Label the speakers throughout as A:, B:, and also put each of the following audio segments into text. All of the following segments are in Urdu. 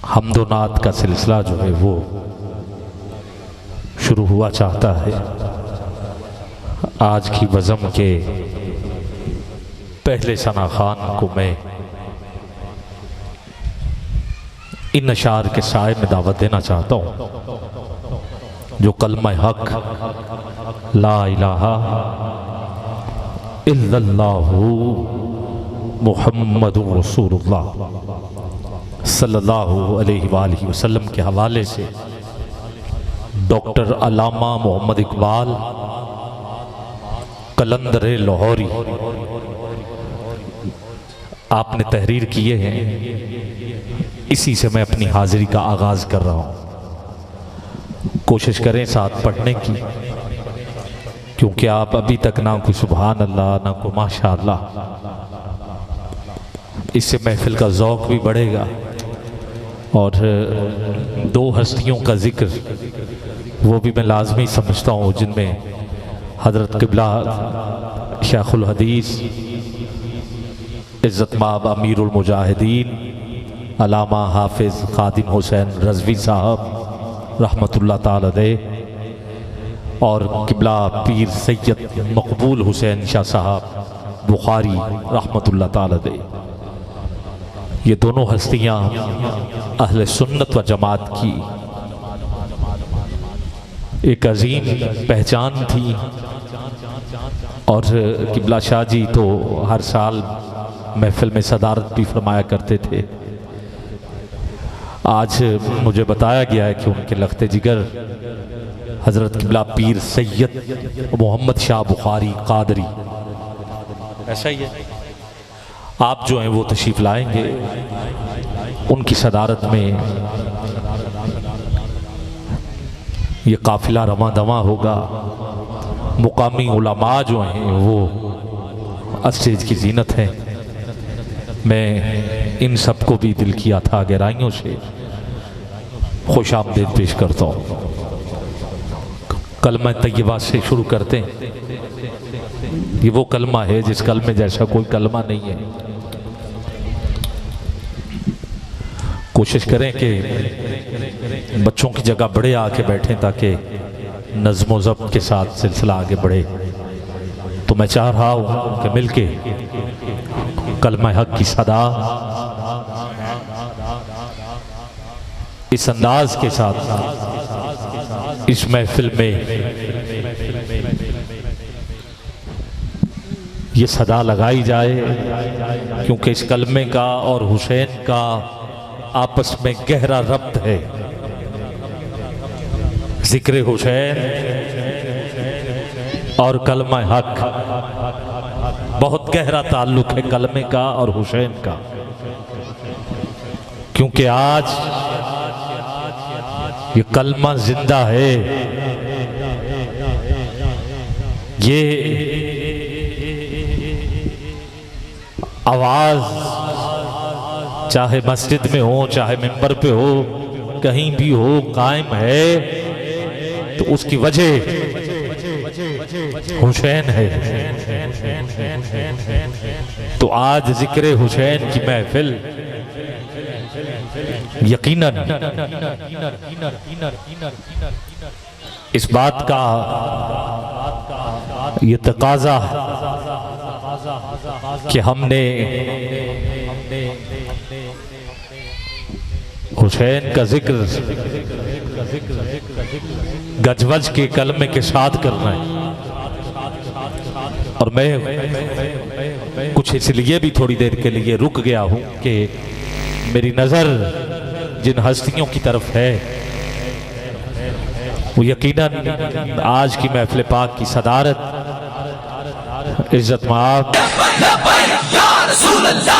A: حمد و نعت کا سلسلہ جو ہے وہ شروع ہوا چاہتا ہے۔ آج کی بزم کے پہلے ثنا خوان کو میں ان اشعار کے سائے میں دعوت دینا چاہتا ہوں جو کلمہ حق لا الہ الا اللہ محمد رسول اللہ صلی اللہ علیہ وآلہ وسلم کے حوالے سے ڈاکٹر علامہ محمد اقبال قلندر لاہوری آپ نے تحریر کیے ہیں، اسی سے میں اپنی حاضری کا آغاز کر رہا ہوں۔ کوشش کریں ساتھ پڑھنے کی، کیونکہ آپ ابھی تک نہ کوئی سبحان اللہ نہ کوئی ماشاء اللہ، اس سے محفل کا ذوق بھی بڑھے گا۔ اور دو ہستیوں کا ذکر وہ بھی میں لازمی سمجھتا ہوں، جن میں حضرت قبلہ شیخ الحدیث عزت مآب امیر المجاہدین علامہ حافظ خادم حسین رضوی صاحب رحمۃ اللہ تعالی علیہ اور قبلہ پیر سید مقبول حسین شاہ صاحب بخاری رحمۃ اللہ تعالی علیہ، یہ دونوں ہستیاں اہل سنت و جماعت کی ایک عظیم پہچان تھی، اور قبلہ شاہ جی تو ہر سال محفل میں صدارت بھی فرمایا کرتے تھے۔ آج مجھے بتایا گیا ہے کہ ان کے لخت جگر حضرت قبلہ پیر سید محمد شاہ بخاری قادری، ایسا ہی ہے، آپ جو ہیں وہ تشریف لائیں گے، ان کی صدارت میں یہ قافلہ رواں دواں ہوگا۔ مقامی علماء جو ہیں وہ اسٹیج کی زینت ہیں۔ میں ان سب کو بھی دل کی عطا گہرائیوں سے خوش آمدید پیش کرتا ہوں۔ کلمہ طیبہ سے شروع کرتے ہیں۔ یہ وہ کلمہ ہے جس کلمے جیسا کوئی کلمہ نہیں ہے۔ کوشش کریں کہ بچوں کی جگہ بڑے آ کے بیٹھیں تاکہ نظم و ضبط کے ساتھ سلسلہ آگے بڑھے۔ تو میں چاہ رہا ہوں کہ مل کے کلمہ حق کی صدا اس انداز کے ساتھ اس محفل میں یہ صدا لگائی جائے، کیونکہ اس کلمے کا اور حسین کا آپس میں گہرا ربط ہے۔ ذکر حسین اور کلمہ حق بہت گہرا تعلق ہے کلمے کا اور حسین کا، کیونکہ آج یہ کلمہ زندہ ہے۔ یہ آواز چاہے مسجد میں ہو چاہے منبر پہ ہو کہیں بھی ہو قائم ہے، تو اس کی وجہ حسین ہے۔ تو آج ذکر حسین کی محفل یقیناً اس بات کا یہ تقاضا کہ ہم نے حسین کا ذکر گجوج کے کلمے کے ساتھ کرنا ہے۔ اور میں کچھ اس لیے بھی تھوڑی دیر کے لیے رک گیا ہوں کہ میری نظر جن ہستیوں کی طرف ہے وہ یقیناً آج کی محفل پاک کی صدارت عزت مآب
B: رسول اللہ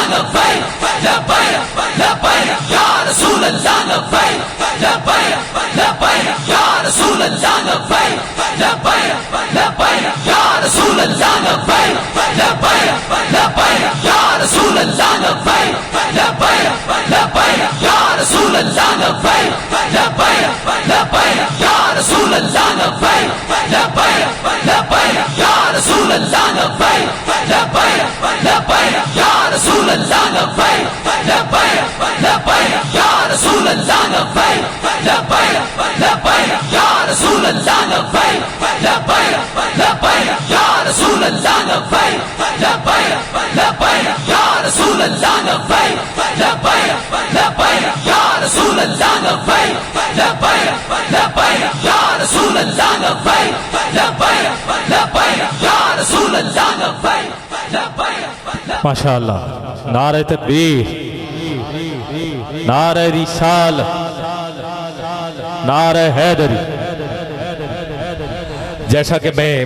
B: اللہ لبیک لبیک لبیک یا رسول اللہ لبیک لبیک لبیک یا رسول اللہ لبیک لبیک
A: ماشاءاللہ. نعرہ تکبیر، نعرہ رسالت، نعرہ حیدری. جیسا کہ میں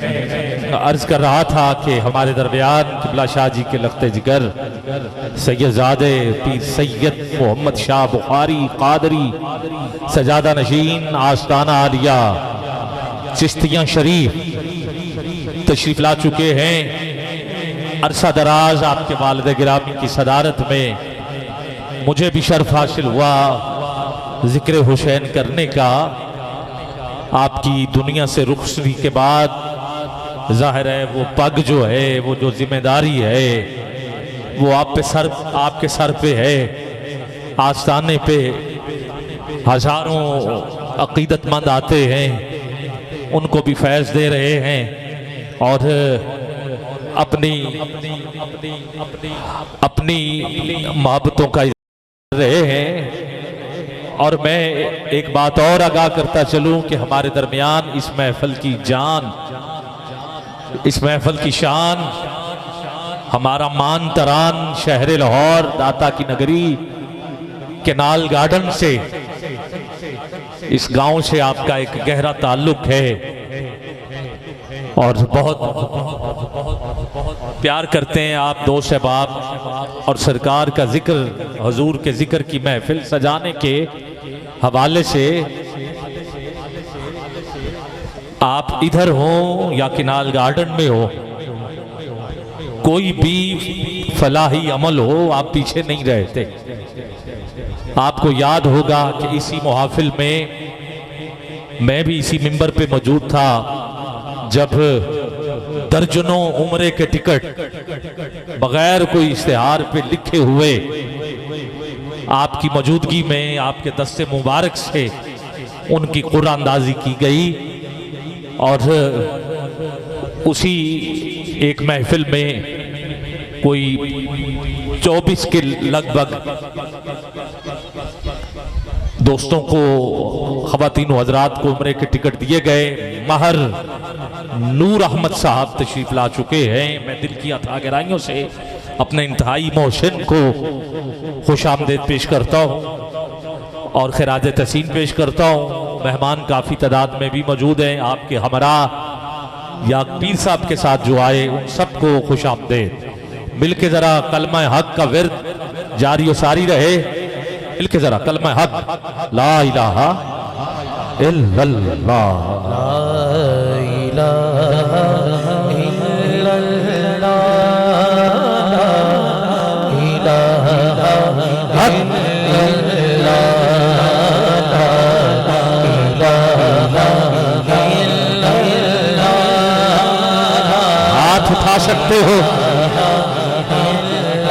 A: عرض کر رہا تھا کہ ہمارے درمیان قبلہ شاہ جی کے لخت جگر سید زادے پیر سید محمد شاہ بخاری قادری سجادہ نشین آستانہ عالیہ چشتیاں شریف تشریف لا چکے ہیں. عرصہ دراز آپ کے والد گرامی کی صدارت میں مجھے بھی شرف حاصل ہوا ذکر حسین کرنے کا. آپ کی دنیا سے رخصتی کے بعد ظاہر ہے وہ پگ جو ہے، وہ جو ذمہ داری ہے وہ آپ کے سر پہ ہے. آستانے پہ ہزاروں عقیدت مند آتے ہیں، ان کو بھی فیض دے رہے ہیں اور اپنی محبتوں کا اظہار رہے ہیں. اور میں ایک بات اور آگاہ کرتا چلوں کہ ہمارے درمیان اس محفل کی جان، اس محفل کی شان، ہمارا مان تران شہر لاہور داتا کی نگری کینال گارڈن سے، اس گاؤں سے آپ کا ایک گہرا تعلق ہے اور بہت پیار کرتے ہیں آپ دوست احباب. اور سرکار کا ذکر، حضور کے ذکر کی محفل سجانے کے حوالے سے آپ ادھر ہوں یا کینال گارڈن میں ہو، کوئی بھی فلاحی عمل ہو آپ پیچھے نہیں رہتے. آپ کو یاد ہوگا کہ اسی محافل میں میں بھی اسی منبر پہ موجود تھا جب درجنوں عمرے کے ٹکٹ بغیر کوئی اشتہار پہ لکھے ہوئے آپ کی موجودگی میں آپ کے دست مبارک سے ان کی قرآن اندازی کی گئی. اور اسی ایک محفل میں کوئی 24 کے لگ بھگ دوستوں کو، خواتین و حضرات کو عمرے کے ٹکٹ دیے گئے. مہر نور احمد صاحب تشریف لا چکے ہیں. میں دل کی عطا گرائیوں سے اپنے انتہائی محسن کو خوش آمدید پیش کرتا ہوں اور خراج تحسین پیش کرتا ہوں. مہمان کافی تعداد میں بھی موجود ہیں. آپ کے ہمراہ یا پیر صاحب کے ساتھ جو آئے ان سب کو خوش آمدید. مل کے ذرا کلمہ حق کا ورد جاری و ساری رہے. مل کے ذرا کلمہ حق لا الہ الا اللہ،
C: لا الہ الا اللہ، لا الہ الا اللہ.
A: ہاتھ اٹھا سکتے ہو،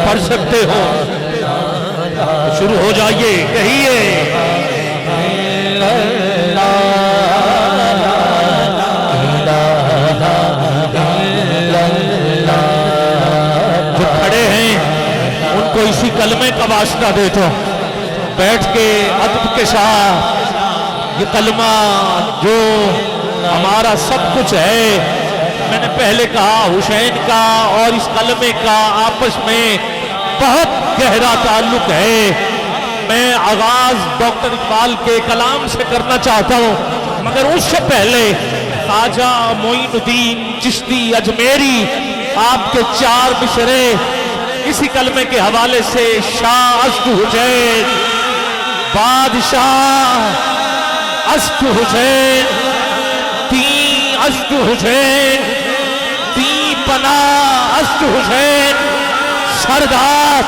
A: پڑھ سکتے ہو، شروع ہو جائیے، کہیے جو کھڑے ہیں ان کو اسی کلمے کا واسطہ دیتا ہوں. بیٹھ کے ادب کے ساتھ یہ کلمہ جو ہمارا سب کچھ ہے، میں نے پہلے کہا حسین کا اور اس کلمے کا آپس میں بہت گہرا تعلق ہے. میں آغاز ڈاکٹر اقبال کے کلام سے کرنا چاہتا ہوں، مگر اس سے پہلے خواجہ معین الدین چشتی اجمیری آپ کے 4 مصرے اسی کلمے کے حوالے سے. شاہ اشک حسین، بادشاہ اشک حسین، تین اشک حسین، تین پناہ اشک حسین، سردار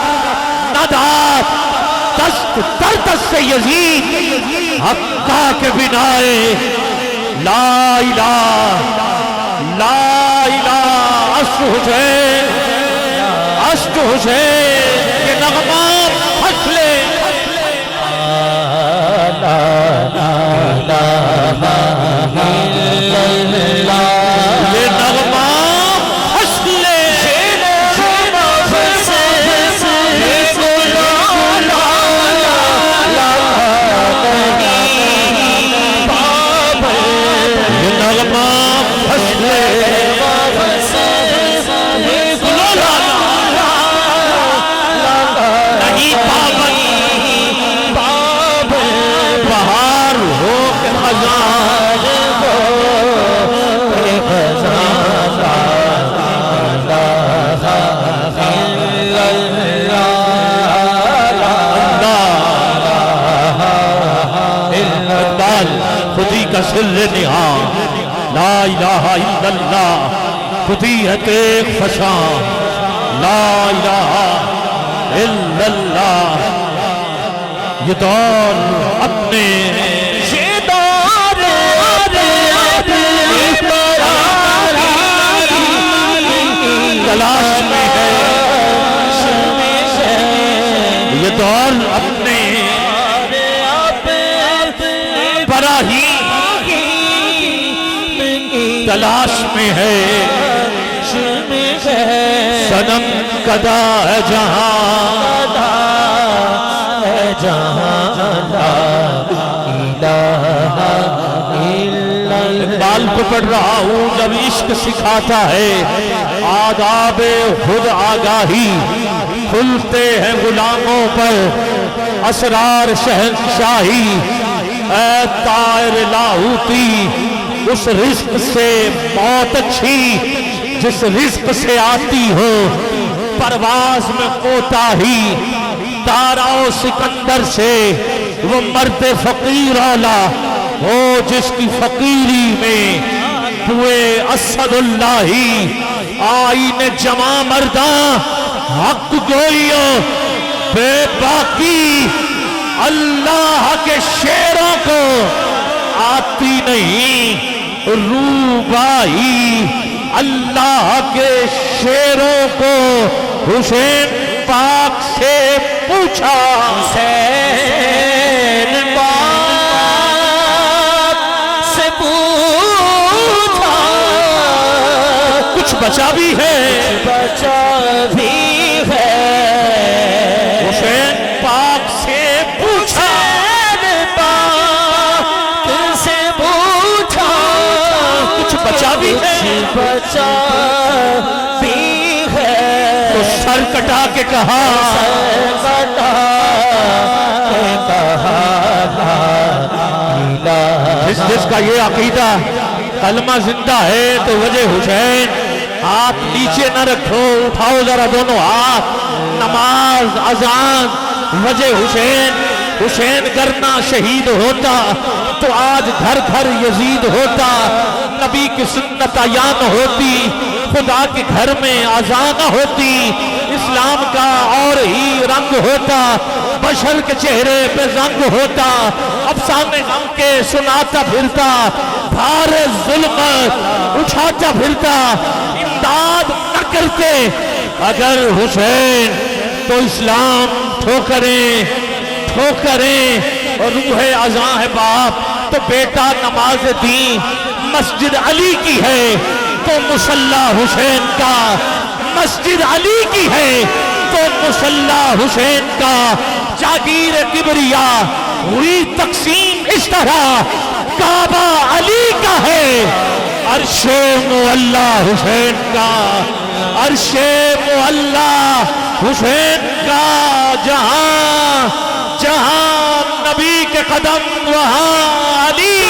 A: ندات دست در دست یزید حقا کے بنائے. لا الہ لا الہ اشک حسین، اشک حسین کے نغمات پھٹ لے.
C: لا الہ الا اللہ،
A: یہ نغمہ پھٹ لے. کا سر نہا لا الہ الا اللہ قدیت فشاں لا الہ الا اللہ یہ دور اپنے تلاش میں ہے یہ دور اپنے براہی تلاش میں ہے صنم کدا ہے جہاں اقبال کو پڑھ رہا ہوں جب عشق سکھاتا ہے آداب خود آگاہی کھلتے ہیں غلاموں پر اسرار شہنشاہی اے طائر لاہوتی اس رزق سے موت اچھی جس رزق سے آتی ہو پرواز میں کوتاہی تاراؤ سکندر سے وہ مرد فقیر اولا ہو جس کی فقیری میں ہوئے اسد اللہی آئین جمع مرداں حق گوئیوں بے باقی اللہ کے شیروں کو آتی نہیں روبائی اللہ کے شیروں کو حسین پاک سے پوچھا حسین پاک سے پوچھا کچھ بچا بھی ہے حسین پاک سے پوچھا کچھ بچا بھی ہے تو سر کٹا کے کہا جس کا یہ عقیدہ کلمہ زندہ ہے تو وجہ حسین ہاتھ نیچے نہ رکھو اٹھاؤ ذرا دونوں ہاتھ نماز اذان وجہ حسین حسین کرنا شہید ہوتا تو آج گھر گھر یزید ہوتا نبی کی سنت عیان ہوتی خدا کے گھر میں اذان ہوتی اسلام کا اور ہی رنگ ہوتا بشر کے چہرے پہ زنگ ہوتا افسانے غم کے سناتا پھرتا بھار ظلمت اٹھاتا پھرتا امداد نہ کرتے اگر حسین تو اسلام ٹھوکریں اور روح اذاں ہے باپ تو بیٹا نماز دین مسجد علی کی ہے تو مصلی حسین کا مسجد علی کی ہے تو مصلی حسین کا جاگیر کبریاء ہوئی تقسیم اس طرح کعبہ علی کا ہے عرش معلا حسین کا عرش معلا حسین کا جہاں نبی کے قدم وہاں علی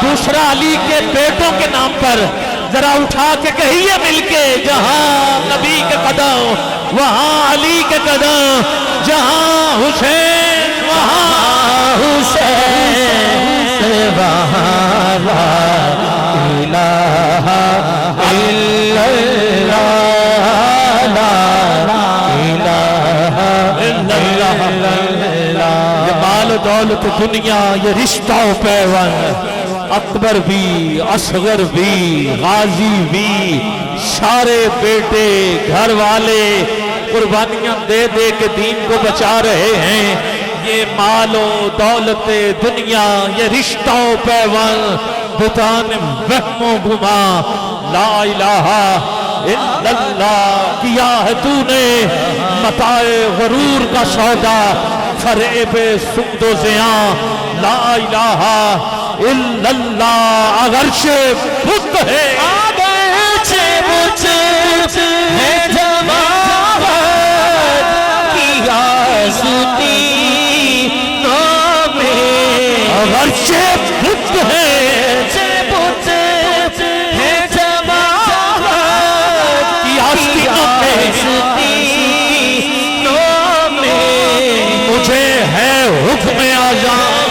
A: دوسرا علی کے بیٹوں کے نام پر ذرا اٹھا کے کہیے مل کے جہاں نبی کے قدم وہاں علی کے قدم جہاں حسین وہاں حسین وہاں لا الہ الا اللہ لا الہ الا اللہ یہ مال دولت دنیا یہ رشتہ و پیوند اکبر بھی اصغر بھی غازی بھی سارے بیٹے گھر والے قربانیاں دے دے کے دین کو بچا رہے ہیں یہ مال و دولت دنیا یہ رشتہ و پیوند بتان وہم و گما لا الہ الا اللہ کیا ہے تو نے متاع غرور کا سودا فریب سود و زیاں لا الہ الا اللہ اگرچہ بت ہے اگرچہ بت ہے کی آستینوں میں مجھے ہے حکم اذان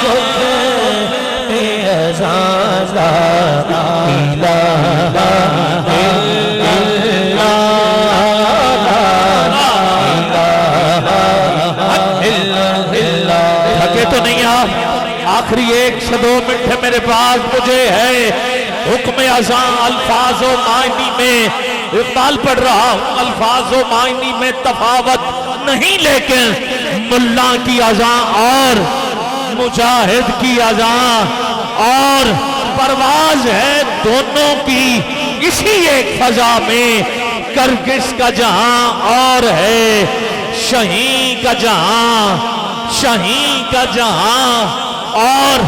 A: تھکے تو نہیں آپ آخری 1 سے 2 منٹ ہے میرے پاس مجھے ہے حکم اذان الفاظ و معنی میں اقبال پڑھ رہا ہوں الفاظ و معنی میں تفاوت نہیں لیکن ملا کی اذان اور مجاہد کی اذان اور پرواز ہے دونوں کی اسی ایک فضا میں کرگس کا جہاں اور ہے شہیں کا جہاں اور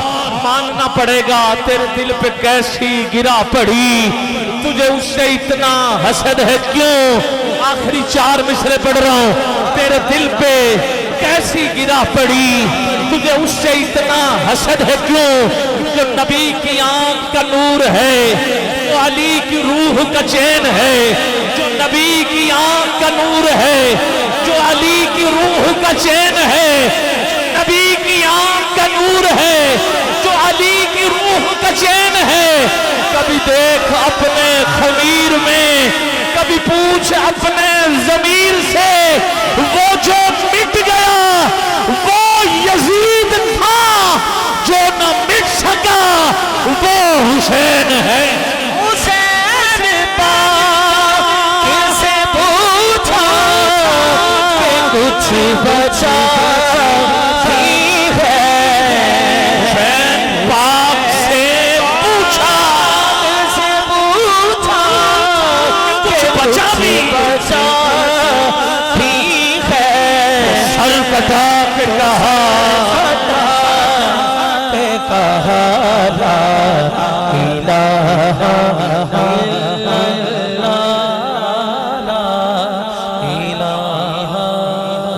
A: ماننا پڑے گا تیرے دل پہ کیسی گرا پڑی تجھے اس سے اتنا حسد ہے کیوں آخری 4 مصرے پڑھ رہا ہوں تیرے دل پہ کیسی گرا پڑی تجھے اس سے اتنا حسد ہے کیوں جو نبی کی آنکھ کا نور ہے جو علی کی روح کا چین ہے جو نبی کی آنکھ کا نور ہے جو علی کی روح کا چین ہے نبی کی آنکھ کا نور ہے جو علی کی روح کا چین ہے کبھی دیکھ اپنے خمیر میں کبھی پوچھ اپنے ضمیر سے وہ جو مٹ گیا وہ یزید تھا جو نہ مٹ سکا وہ حسین ہے حسین پاک سے پوچھا کہ کچھ بچا کٹا کے کہا لا الہ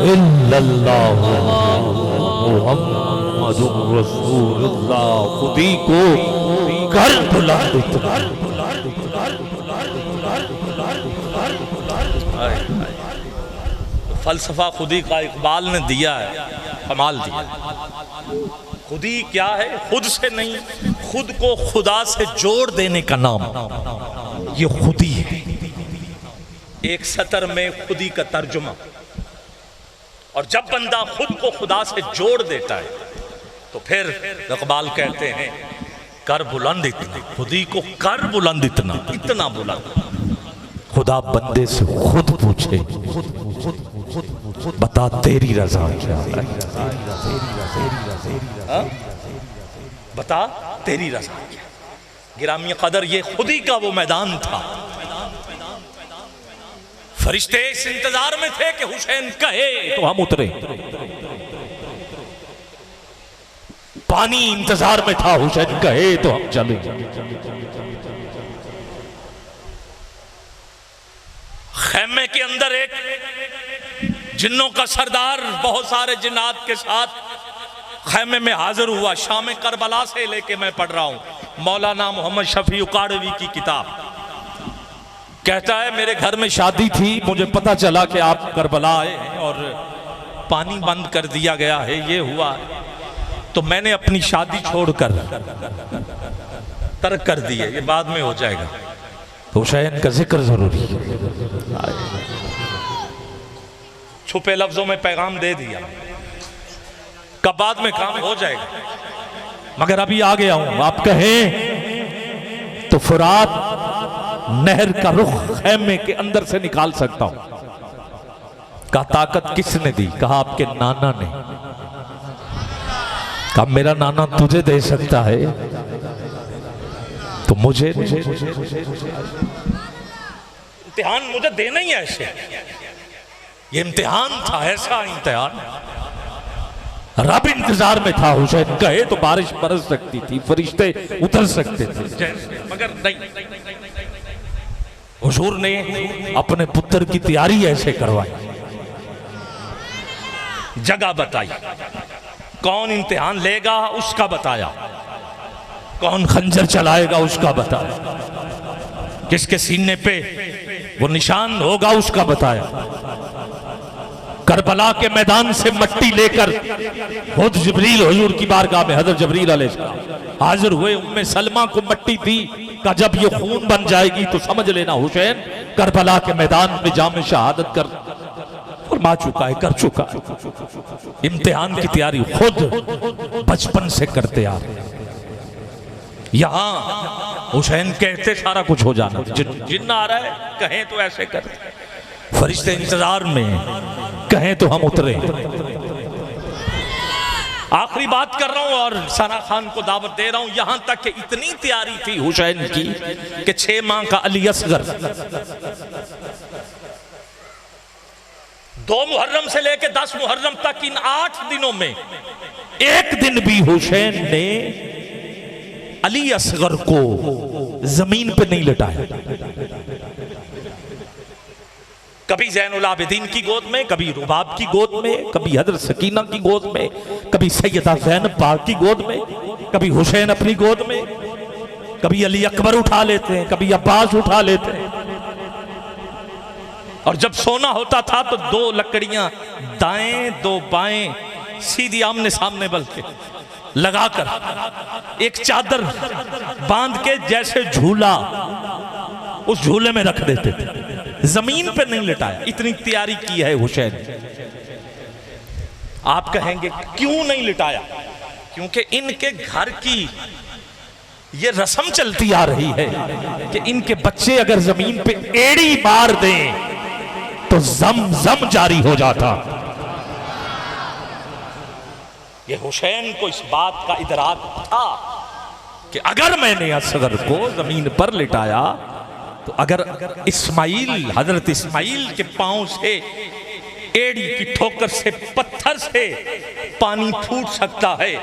A: الا اللہ محمد رسول اللہ خودی کو کر بلا
D: فلسفہ خودی کا اقبال نے دیا ہے کمال دیا خودی کیا ہے خود سے نہیں خود کو خدا سے جوڑ دینے کا نام یہ خودی ہے ایک سطر میں خودی کا ترجمہ اور جب بندہ خود کو خدا سے جوڑ دیتا ہے تو پھر اقبال کہتے ہیں کر بلند اتنا خودی کو کر بلند اتنا بلند
A: خدا بندے سے خود پوچھے بتا تیری رضا کیا ہے
D: بتا تیری رضا کیا گرامی قدر یہ خودی کا وہ میدان تھا فرشتے اس انتظار میں تھے کہ حسین کہے
A: تو ہم اترے پانی انتظار میں تھا حسین کہے تو ہم چلے
D: خیمے کے اندر ایک جنوں کا سردار بہت سارے جنات کے ساتھ خیمے میں حاضر ہوا شام کربلا سے لے کے میں پڑھ رہا ہوں مولانا محمد شفیع اکاڑوی کی کتاب کہتا ہے میرے گھر میں شادی تھی مجھے پتا چلا کہ آپ کربلا آئے ہیں اور پانی بند کر دیا گیا ہے یہ ہوا تو میں نے اپنی شادی چھوڑ کر ترک کر دی ہے یہ بعد میں ہو جائے گا
A: حسین کا ذکر ضروری ہے
D: چھپے لفظوں میں پیغام دے دیا کب بعد میں کام ہو جائے گا
A: مگر ابھی آ گیا ہوں آپ کہیں تو فرات نہر کا رخ خیمے کے اندر سے نکال سکتا ہوں کہا طاقت کس نے دی کہا آپ کے نانا نے کہا میرا نانا تجھے دے سکتا ہے تو مجھے
D: امتحان مجھے دینا ہی ایسے، یہ امتحان تھا، ایسا امتحان۔
A: رب انتظار میں تھا، حسین کہے تو بارش برس سکتی تھی، فرشتے اتر سکتے تھے،
D: مگر نہیں،
A: حضور نے اپنے پتر کی تیاری ایسے کروائی،
D: جگہ بتائی، کون امتحان لے گا اس کا بتایا،
A: کون خنجر چلائے گا اس کا بتایا،
D: کس کے سینے پہ
A: وہ نشان ہوگا اس کا بتایا۔ کربلا کے میدان سے مٹی لے کر خود جبریل حضور کی بارگاہ میں، حضرت جبریل علیہ السلام حاضر ہوئے، ام سلمہ کو مٹی دی، کہ جب یہ خون بن جائے گی تو سمجھ لینا حسین کربلا کے میدان میں جام شہادت کر فرما چکا ہے، کر چکا ہے۔ امتحان کی تیاری خود بچپن سے کرتے آ رہے ہیں۔
D: یہاں حسین کہتے سارا کچھ ہو جانا، جن آ رہا ہے کہیں تو ایسے کرتے،
A: فرشتے انتظار میں کہیں تو ہم اترے۔
D: آخری بات کر رہا ہوں اور ثنا خان کو دعوت دے رہا ہوں، یہاں تک کہ اتنی تیاری تھی
A: حسین کی
D: کہ 6 ماہ کا علی اصغر 2 محرم سے لے کے 10 محرم تک ان 8 دنوں میں
A: ایک دن بھی حسین نے علی اصغر کو زمین پہ نہیں لٹایا،
D: کبھی زین العابدین کی گود میں، کبھی رباب کی گود میں، کبھی حضرت سکینہ کی گود میں، کبھی سیدہ زینب پاک کی گود میں، کبھی حسین اپنی گود میں، کبھی علی اکبر اٹھا لیتے ہیں، کبھی عباس اٹھا لیتے ہیں۔ اور جب سونا ہوتا تھا تو 2 لکڑیاں دائیں 2 بائیں سیدھی آمنے سامنے بلکہ لگا کر ایک چادر باندھ کے جیسے جھولا اس جھولے میں رکھ دیتے تھے، زمین پہ نہیں لٹایا۔ اتنی تیاری کی ہے حسین۔ آپ کہیں گے کیوں نہیں لٹایا؟ کیونکہ ان کے گھر کی یہ رسم چلتی آ رہی ہے کہ ان کے بچے اگر زمین پہ ایڑی مار دیں
A: تو زم جاری ہو جاتا۔
D: یہ حسین کو اس بات کا ادراک تھا
A: کہ اگر میں نے اصغر کو زمین پر لٹایا تو اگر
D: اسماعیل، حضرت اسماعیل کے پاؤں سے ایڑی کی ٹھوکر سے پتھر سے پانی پھوٹ سکتا ہے،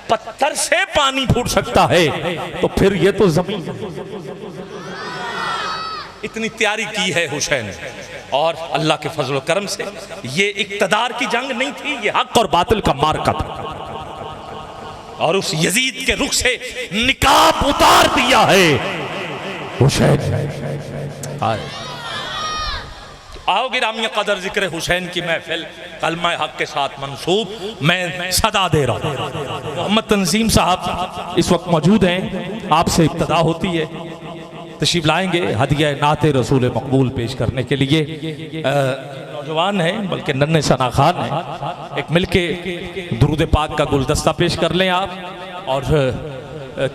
D: پتھر سے پانی پھوٹ سکتا ہے،
A: تو پھر یہ تو زمین۔
D: اتنی تیاری کی ہے حسین، اور اللہ کے فضل و کرم سے یہ اقتدار کی جنگ نہیں تھی، یہ حق اور باطل کا مارکا تھا، اور اس یزید کے رخ سے نقاب اتار دیا ہے
A: حسین۔
D: آؤ گرامی قدر ذکر حسین کی محفل کلمہ حق کے ساتھ منصوب میں صدا دے رہا ہوں۔
A: محمد تنظیم صاحب اس وقت موجود ہیں، آپ سے ابتدا ہوتی ہے، تشریف لائیں گے ہدیہ نعت رسول مقبول پیش کرنے کے لیے۔ نوجوان ہیں بلکہ ننھے ثنا خان ہیں، ایک مل کے درود پاک کا گلدستہ پیش کر لیں آپ۔ اور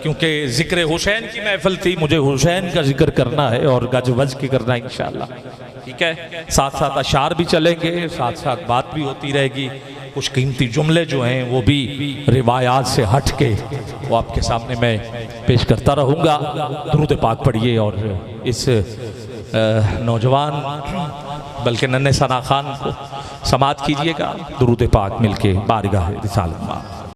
A: کیونکہ ذکر حسین کی محفل تھی، مجھے حسین کا ذکر کرنا ہے اور گج وج کی کرنا ہے انشاءاللہ، ٹھیک ہے؟ ساتھ ساتھ اشعار بھی چلیں گے، ساتھ ساتھ بات بھی ہوتی رہے گی، کچھ قیمتی جملے جو ہیں وہ بھی روایات سے ہٹ کے وہ آپ کے سامنے میں پیش کرتا رہوں گا۔ درود پاک پڑھیے اور اس نوجوان بلکہ ننھے ثنا خان کو سماعت کیجئے گا، درود پاک مل کے بارگاہ رسالت میں۔